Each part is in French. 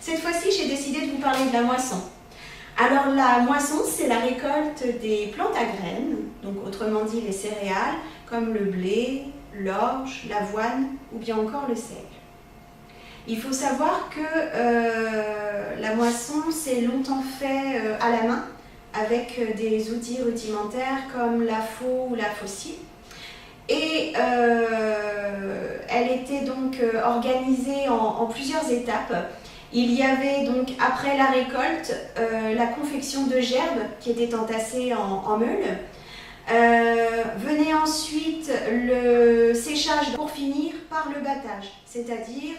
Cette fois-ci, j'ai décidé de vous parler de la moisson. Alors la moisson, c'est la récolte des plantes à graines, donc autrement dit les céréales, comme le blé, l'orge, l'avoine ou bien encore le seigle. Il faut savoir que la moisson, c'est longtemps fait à la main, avec des outils rudimentaires comme la faux ou la faucille. Et elle était donc organisée en plusieurs étapes. Il y avait donc, après la récolte, la confection de gerbes qui étaient entassées en meules. Venait ensuite le séchage pour finir par le battage, c'est-à-dire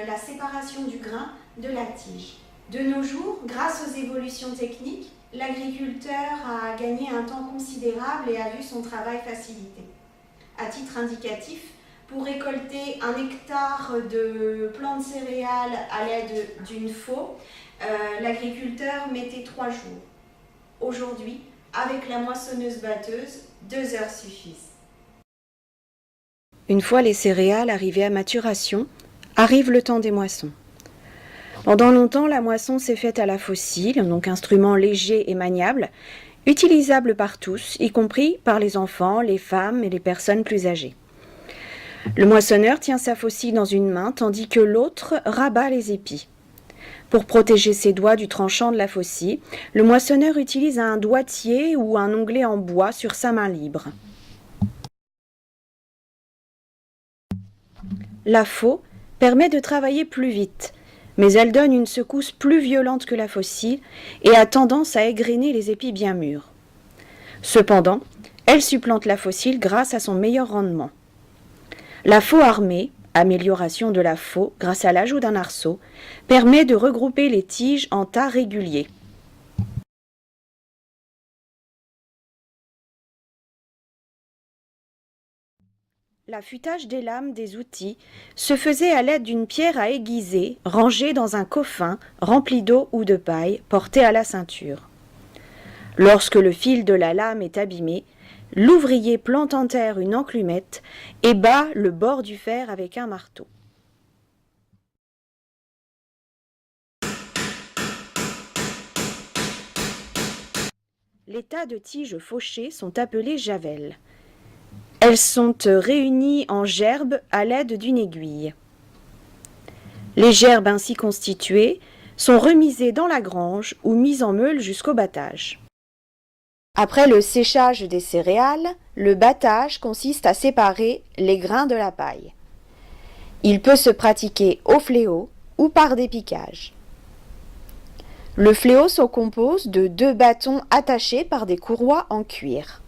la séparation du grain de la tige. De nos jours, grâce aux évolutions techniques, l'agriculteur a gagné un temps considérable et a vu son travail facilité. À titre indicatif, pour récolter 1 hectare de plantes céréales à l'aide d'une faux, l'agriculteur mettait 3 jours. Aujourd'hui, avec la moissonneuse-batteuse, 2 heures suffisent. Une fois les céréales arrivées à maturation, arrive le temps des moissons. Pendant longtemps, la moisson s'est faite à la faucille, donc instrument léger et maniable, utilisable par tous, y compris par les enfants, les femmes et les personnes plus âgées. Le moissonneur tient sa faucille dans une main, tandis que l'autre rabat les épis. Pour protéger ses doigts du tranchant de la faucille, le moissonneur utilise un doigtier ou un onglet en bois sur sa main libre. La faux permet de travailler plus vite, mais elle donne une secousse plus violente que la faucille et a tendance à égrener les épis bien mûrs. Cependant, elle supplante la faucille grâce à son meilleur rendement. La faux armée, amélioration de la faux grâce à l'ajout d'un arceau, permet de regrouper les tiges en tas réguliers. L'affûtage des lames des outils se faisait à l'aide d'une pierre à aiguiser rangée dans un coffin rempli d'eau ou de paille porté à la ceinture. Lorsque le fil de la lame est abîmé, l'ouvrier plante en terre une enclumette et bat le bord du fer avec un marteau. Les tas de tiges fauchées sont appelés javelles. Elles sont réunies en gerbes à l'aide d'une aiguille. Les gerbes ainsi constituées sont remisées dans la grange ou mises en meule jusqu'au battage. Après le séchage des céréales, le battage consiste à séparer les grains de la paille. Il peut se pratiquer au fléau ou par dépiquage. Le fléau se compose de 2 bâtons attachés par des courroies en cuir.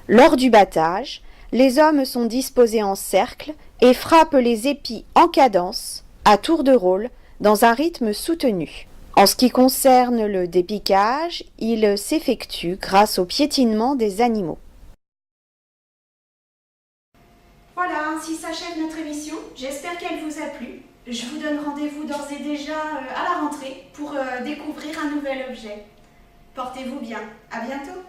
Lors du battage, les hommes sont disposés en cercle et frappent les épis en cadence, à tour de rôle, dans un rythme soutenu. En ce qui concerne le dépiquage, il s'effectue grâce au piétinement des animaux. Voilà, ainsi s'achève notre émission. J'espère qu'elle vous a plu. Je vous donne rendez-vous d'ores et déjà à la rentrée pour découvrir un nouvel objet. Portez-vous bien. À bientôt.